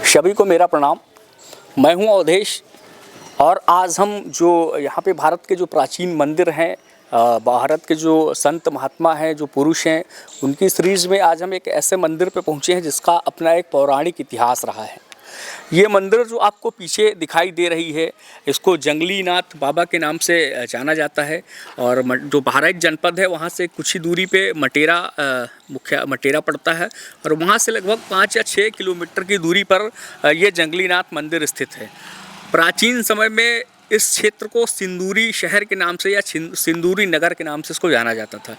सभी को मेरा प्रणाम। मैं हूं अवधेश और आज हम जो यहाँ पे भारत के जो प्राचीन मंदिर हैं, भारत के जो संत महात्मा हैं, जो पुरुष हैं, उनकी सीरीज़ में आज हम एक ऐसे मंदिर पे पहुँचे हैं जिसका अपना एक पौराणिक इतिहास रहा है। ये मंदिर जो आपको पीछे दिखाई दे रही है, इसको जंगली नाथ बाबा के नाम से जाना जाता है। और जो बहराइच जनपद है वहाँ से कुछ ही दूरी पे मुख्य मटेरा पड़ता है और वहाँ से लगभग 5 या 6 किलोमीटर की दूरी पर ये जंगली नाथ मंदिर स्थित है। प्राचीन समय में इस क्षेत्र को सिंदूरी शहर के नाम से या सिंदूरी नगर के नाम से इसको जाना जाता था।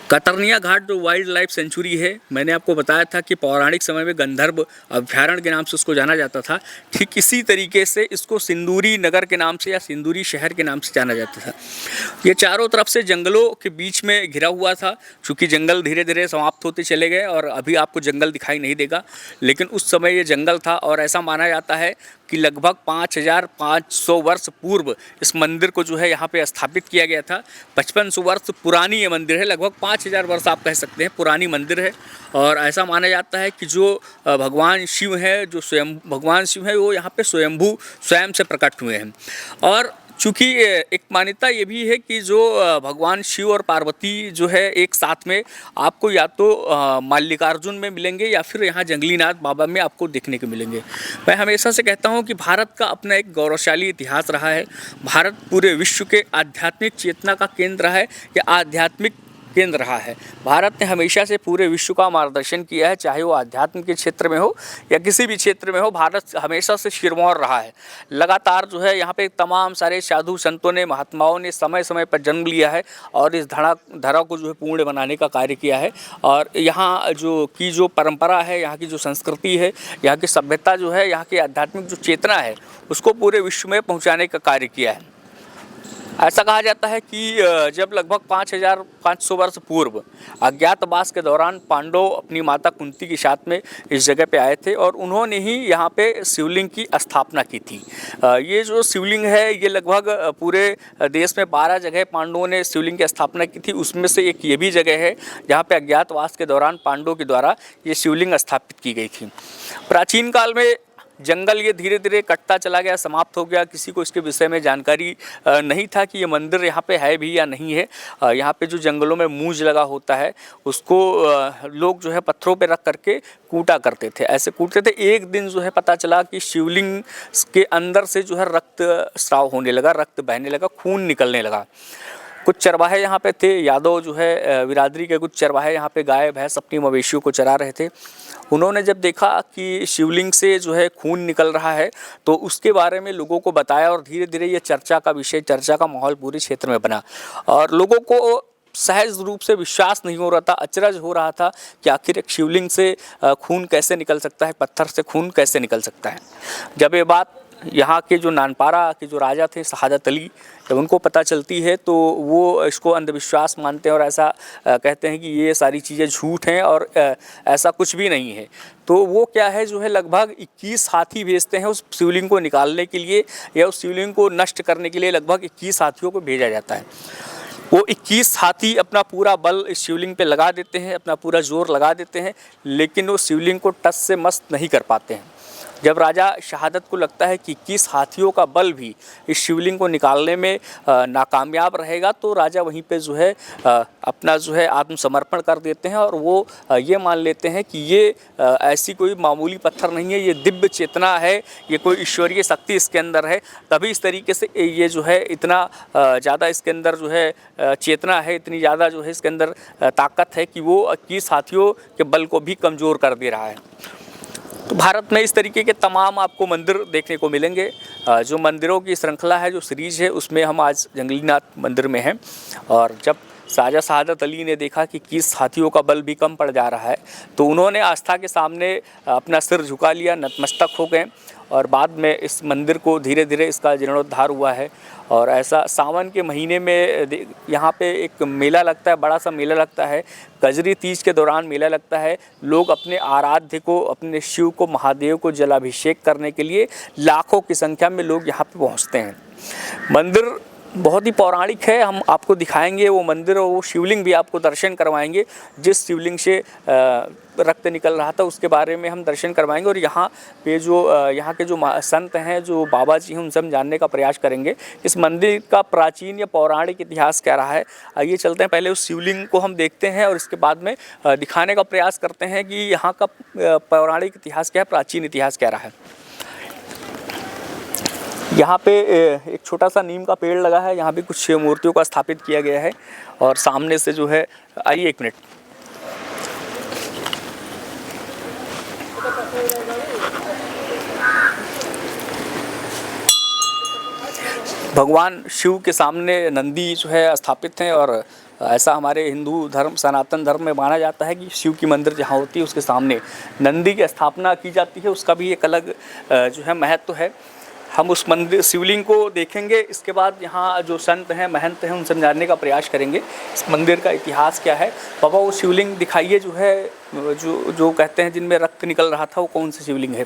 कतरनिया घाट जो वाइल्ड लाइफ सेंचुरी है, मैंने आपको बताया था कि पौराणिक समय में गंधर्व अभ्यारण्य के नाम से उसको जाना जाता था। ठीक इसी तरीके से इसको सिंदूरी नगर के नाम से या सिंदूरी शहर के नाम से जाना जाता था। ये चारों तरफ से जंगलों के बीच में घिरा हुआ था। चूँकि जंगल धीरे धीरे समाप्त होते चले गए और अभी आपको जंगल दिखाई नहीं देगा, लेकिन उस समय ये जंगल था। और ऐसा माना जाता है कि लगभग 5500 वर्ष पूर्व इस मंदिर को जो है यहाँ पे स्थापित किया गया था। 5500 वर्ष पुरानी ये मंदिर है, लगभग 5000 वर्ष आप कह सकते हैं पुरानी मंदिर है। और ऐसा माना जाता है कि जो भगवान शिव है, जो भगवान शिव है, वो यहाँ पे स्वयं से प्रकट हुए हैं। और चूँकि एक मान्यता ये भी है कि जो भगवान शिव और पार्वती जो है एक साथ में आपको या तो मल्लिकार्जुन में मिलेंगे या फिर यहाँ जंगली नाथ बाबा में आपको देखने को मिलेंगे। मैं हमेशा से कहता हूँ कि भारत का अपना एक गौरवशाली इतिहास रहा है। भारत पूरे विश्व के आध्यात्मिक चेतना का केंद्र रहा है या आध्यात्मिक केंद्र रहा है। भारत ने हमेशा से पूरे विश्व का मार्गदर्शन किया है, चाहे वो आध्यात्म के क्षेत्र में हो या किसी भी क्षेत्र में हो। भारत हमेशा से सिरमौर रहा है। लगातार जो है यहाँ पे तमाम सारे साधु संतों ने, महात्माओं ने समय समय पर जन्म लिया है और इस धरा को जो है पूर्ण बनाने का कार्य किया है। और यहाँ जो परंपरा है, यहाँ की जो संस्कृति है, यहाँ की सभ्यता जो है, यहाँ की आध्यात्मिक जो चेतना है, उसको पूरे विश्व में पहुँचाने का कार्य किया है। ऐसा कहा जाता है कि जब लगभग 5500 वर्ष पूर्व अज्ञातवास के दौरान पांडव अपनी माता कुंती के साथ में इस जगह पे आए थे और उन्होंने ही यहाँ पे शिवलिंग की स्थापना की थी। ये जो शिवलिंग है, ये लगभग पूरे देश में 12 जगह पांडवों ने शिवलिंग की स्थापना की थी। उसमें से एक ये भी जगह है जहाँ पे अज्ञातवास के दौरान पांडवों के द्वारा ये शिवलिंग स्थापित की गई थी। प्राचीन काल में जंगल ये धीरे धीरे कटता चला गया, समाप्त हो गया। किसी को इसके विषय में जानकारी नहीं था कि ये मंदिर यहाँ पे है भी या नहीं है। यहाँ पे जो जंगलों में मूंज लगा होता है, उसको लोग जो है पत्थरों पे रख करके कूटा करते थे, ऐसे कूटते थे। एक दिन जो है पता चला कि शिवलिंग के अंदर से जो है रक्त स्राव होने लगा, रक्त बहने लगा, खून निकलने लगा। कुछ चरवाहे यहाँ पे थे, यादव जो है बिरादरी के कुछ चरवाहे यहाँ पे गाय भैंस अपनी मवेशियों को चरा रहे थे। उन्होंने जब देखा कि शिवलिंग से जो है खून निकल रहा है, तो उसके बारे में लोगों को बताया और धीरे धीरे ये चर्चा का माहौल पूरे क्षेत्र में बना। और लोगों को सहज रूप से विश्वास नहीं हो रहा था, अचरज हो रहा था कि आखिर एक शिवलिंग से खून कैसे निकल सकता है, पत्थर से खून कैसे निकल सकता है। जब ये बात यहाँ के जो नानपारा के जो राजा थे शहादत अली, जब उनको पता चलती है तो वो इसको अंधविश्वास मानते हैं और ऐसा कहते हैं कि ये सारी चीज़ें झूठ हैं और ऐसा कुछ भी नहीं है। तो वो क्या है जो है लगभग 21 हाथी भेजते हैं उस शिवलिंग को निकालने के लिए या उस शिवलिंग को नष्ट करने के लिए। लगभग 21 हाथियों को भेजा जाता है। वो 21 हाथी अपना पूरा बल इस शिवलिंग पे लगा देते हैं, अपना पूरा जोर लगा देते हैं, लेकिन वो शिवलिंग को टस से मस नहीं कर पाते हैं। जब राजा शहादत को लगता है कि 21 हाथियों का बल भी इस शिवलिंग को निकालने में नाकामयाब रहेगा, तो राजा वहीं पे जो है अपना जो है आत्मसमर्पण कर देते हैं और वो ये मान लेते हैं कि ये ऐसी कोई मामूली पत्थर नहीं है, ये दिव्य चेतना है, ये कोई ईश्वरीय शक्ति इसके अंदर है। तभी इस तरीके से ये जो है इतना ज़्यादा इसके अंदर जो है चेतना है, इतनी ज़्यादा जो है इसके अंदर ताकत है कि वो 21 हाथियों के बल को भी कमज़ोर कर दे रहा है। तो भारत में इस तरीके के तमाम आपको मंदिर देखने को मिलेंगे। जो मंदिरों की श्रृंखला है, जो सीरीज़ है, उसमें हम आज जंगली नाथ मंदिर में हैं। और जब राजा शहादत अली ने देखा कि 21 हाथियों का बल भी कम पड़ जा रहा है, तो उन्होंने आस्था के सामने अपना सिर झुका लिया, नतमस्तक हो गए। और बाद में इस मंदिर को धीरे धीरे इसका जीर्णोद्धार हुआ है। और ऐसा सावन के महीने में यहाँ पे एक मेला लगता है, बड़ा सा मेला लगता है। कजरी तीज के दौरान मेला लगता है। लोग अपने आराध्य को, अपने शिव को, महादेव को जलाभिषेक करने के लिए लाखों की संख्या में लोग यहाँ पे पहुँचते हैं। मंदिर बहुत ही पौराणिक है। हम आपको दिखाएंगे वो मंदिर और वो शिवलिंग भी आपको दर्शन करवाएंगे। जिस शिवलिंग से रक्त निकल रहा था उसके बारे में हम दर्शन करवाएंगे। और यहाँ पे जो यहाँ के जो संत हैं, जो बाबा जी हैं, उनसे हम जानने का प्रयास करेंगे इस मंदिर का प्राचीन या पौराणिक इतिहास क्या रहा है। आइए चलते हैं, पहले उस शिवलिंग को हम देखते हैं और इसके बाद में दिखाने का प्रयास करते हैं कि यहाँ का पौराणिक इतिहास क्या है, प्राचीन इतिहास क्या रहा है। यहाँ पे एक छोटा सा नीम का पेड़ लगा है, यहाँ भी कुछ मूर्तियों का स्थापित किया गया है। और सामने से जो है, आइए एक मिनट, भगवान शिव के सामने नंदी जो है स्थापित हैं। और ऐसा हमारे हिंदू धर्म, सनातन धर्म में माना जाता है कि शिव की मंदिर जहाँ होती है उसके सामने नंदी की स्थापना की जाती है। उसका भी एक अलग जो है महत्व है। हम उस मंदिर शिवलिंग को देखेंगे, इसके बाद यहाँ जो संत हैं, महंत हैं, उनसे जानने का प्रयास करेंगे इस मंदिर का इतिहास क्या है। बाबा वो शिवलिंग दिखाइए जो है, जो कहते हैं जिनमें रक्त निकल रहा था, वो कौन सी शिवलिंग है?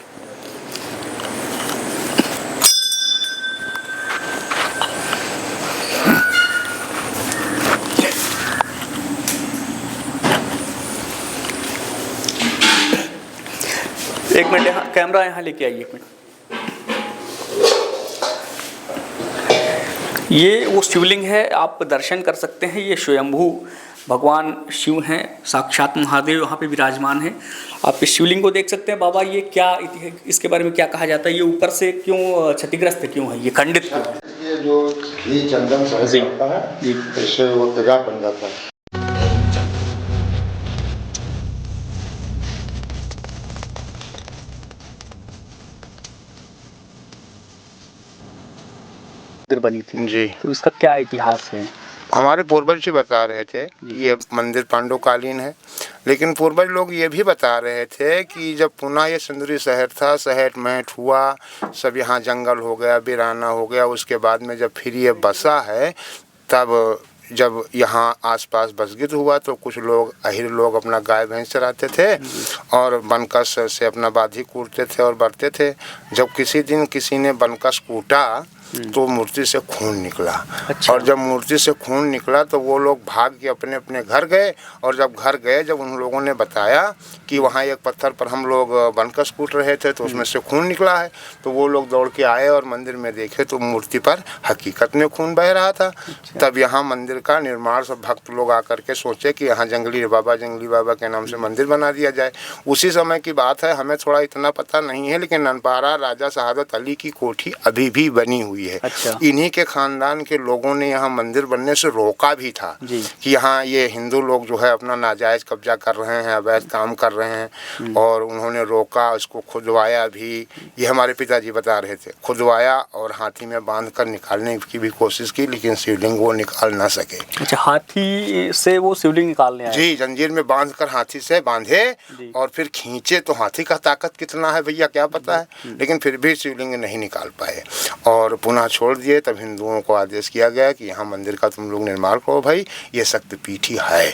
एक मिनट, यहाँ कैमरा यहाँ लेके आइए, एक मिनट। ये वो शिवलिंग है, आप दर्शन कर सकते हैं। ये स्वयंभू भगवान शिव हैं, साक्षात महादेव यहाँ पे विराजमान हैं। आप इस शिवलिंग को देख सकते हैं। बाबा ये क्या, इसके बारे में क्या कहा जाता है? ये ऊपर से क्यों क्षतिग्रस्त क्यों है, ये खंडित क्यों है? ये जो घी चंदन से होता है, इससे वो तेजाब बन जाता है। बनी थी जी, तो इसका क्या इतिहास है? हमारे पूर्वज जी बता रहे थे ये मंदिर पांडवकालीन है। लेकिन पूर्वज लोग ये भी बता रहे थे कि जब पुनः ये सिंदूरी शहर था, शहर महट हुआ, सब यहाँ जंगल हो गया, वीराना हो गया, उसके बाद में जब फिर ये बसा है, तब जब यहाँ आसपास बसगित हुआ तो कुछ लोग, अहिर लोग, अपना गाय भैंस चराते थे और बनकस से अपना बाधी कूटते थे और बढ़ते थे। जब किसी दिन किसी ने बनकस कूटा तो मूर्ति से खून निकला। अच्छा। और जब मूर्ति से खून निकला तो वो लोग भाग के अपने अपने घर गए। और जब घर गए, जब उन लोगों ने बताया कि वहाँ एक पत्थर पर हम लोग बनकस कूट रहे थे तो उसमें से खून निकला है, तो वो लोग दौड़ के आए और मंदिर में देखे तो मूर्ति पर हकीकत में खून बह रहा था। तब यहाँ मंदिर का निर्माण, सब भक्त लोग आकर के सोचे कि यहाँ जंगली बाबा के नाम से मंदिर बना दिया जाए। उसी समय की बात है, हमें थोड़ा इतना पता नहीं है, लेकिन ननपारा राजा शहादत अली की कोठी अभी भी बनी हुई है। अच्छा। इन्हीं के खानदान के लोगों ने यहाँ मंदिर बनने से रोका भी था कि यहाँ ये हिंदू लोग जो है अपना नाजायज कब्जा कर रहे हैं, अवैध काम कर रहे हैं, और उन्होंने रोका, उसको खुदवाया भी। ये हमारे पिताजी बता रहे थे, खुदवाया और हाथी में बांध कर निकालने की भी कोशिश की, लेकिन शिवलिंग वो निकाल ना सके। अच्छा, हाथी से वो शिवलिंग निकालने आए? जी, जंजीर में बांध कर हाथी से बांधे और फिर खींचे, तो हाथी का ताकत कितना है भैया क्या पता है, लेकिन फिर भी शिवलिंग नहीं निकाल पाए और पुनः छोड़ दिए। तब हिंदुओं को आदेश किया गया कि यहाँ मंदिर का तुम लोग निर्माण करो भाई, ये शक्तिपीठ ही है।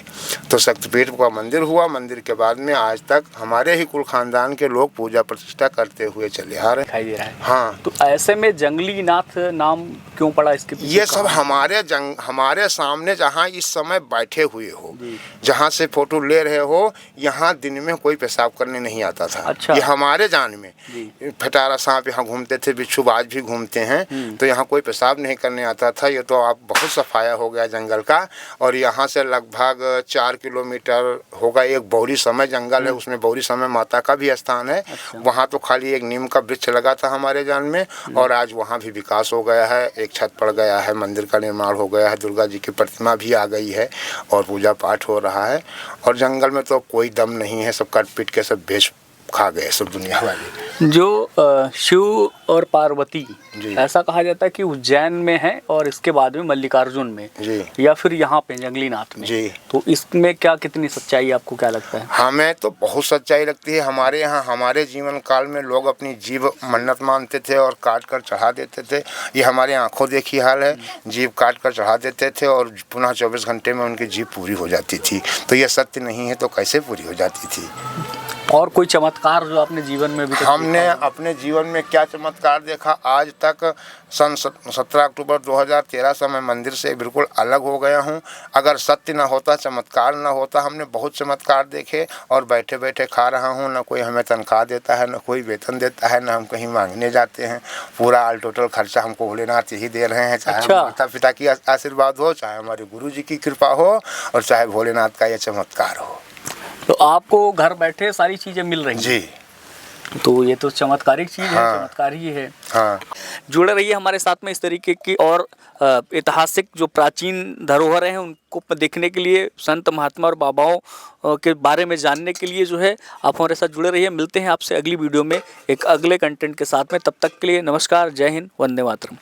तो शक्तिपीठ का मंदिर हुआ। मंदिर के बाद में आज तक हमारे ही कुल खानदान के लोग पूजा प्रतिष्ठा करते हुए चले आ रहे हैं। दिखाई दे रहा है। हाँ, तो ऐसे में जंगली नाथ नाम क्यों पड़ा इसके पीछे? ये सब हमारे सामने जहाँ इस समय बैठे हुए हो, जहाँ से फोटो ले रहे हो, यहाँ दिन में कोई पेशाब करने नहीं आता था। अच्छा। ये हमारे जान में फटारा सांप यहाँ घूमते थे, बिच्छू आज भी घूमते हैं, तो यहाँ कोई पेशाब नहीं करने आता था। ये तो आप बहुत सफाया हो गया जंगल का। और यहाँ से लगभग 4 किलोमीटर होगा एक बौरी समय जंगल है, उसमें बौरी समय माता का भी स्थान है। अच्छा। वहाँ तो खाली एक नीम का वृक्ष लगा था हमारे जान में, और आज वहाँ भी विकास हो गया है, एक छत पड़ गया है, मंदिर का निर्माण हो गया है, दुर्गा जी की प्रतिमा भी आ गई है और पूजा पाठ हो रहा है। और जंगल में तो कोई दम नहीं है, सब कट पीट के सब भेज खा गए सब दुनिया वाले। जो शिव और पार्वती, ऐसा कहा जाता है कि उज्जैन में है और इसके बाद में मल्लिकार्जुन में जी, या फिर यहाँ पे जंगली नाथ में जी। तो इसमें क्या, कितनी सच्चाई आपको क्या लगता है? हमें तो बहुत सच्चाई लगती है। हमारे यहाँ हमारे जीवन काल में लोग अपनी जीव मन्नत मानते थे और काट कर चढ़ा देते थे। ये हमारे आंखों देखी हाल है, जीव काट कर चढ़ा देते थे और पुनः 24 घंटे में उनकी जीव पूरी हो जाती थी। तो ये सत्य नहीं है तो कैसे पूरी हो जाती थी? और कोई चमत्कार जो आपने जीवन में भी हमने अपने जीवन में क्या चमत्कार देखा, आज तक सन 17 अक्टूबर 2013 से मैं मंदिर से बिल्कुल अलग हो गया हूँ। अगर सत्य ना होता, चमत्कार ना होता, हमने बहुत चमत्कार देखे और बैठे बैठे खा रहा हूँ। ना कोई हमें तनख्वाह देता है, ना कोई वेतन देता है, ना हम कहीं मांगने जाते हैं। पूरा ऑल टोटल खर्चा हमको भोलेनाथ ही दे रहे हैं, चाहे माता पिता की आशीर्वाद हो, चाहे हमारे गुरु जी की कृपा हो और चाहे भोलेनाथ का ये चमत्कार हो। तो आपको घर बैठे सारी चीज़ें मिल रही हैं जी, तो ये तो चमत्कारिक चीज़ है, हाँ। चमत्कार ही है। हाँ। जुड़े रहिए हमारे साथ में इस तरीके की और ऐतिहासिक जो प्राचीन धरोहर हैं उनको देखने के लिए, संत महात्मा और बाबाओं के बारे में जानने के लिए जो है आप हमारे साथ जुड़े रहिए। मिलते हैं आपसे अगली वीडियो में एक अगले कंटेंट के साथ में। तब तक के लिए नमस्कार, जय हिंद, वंदे मातरम।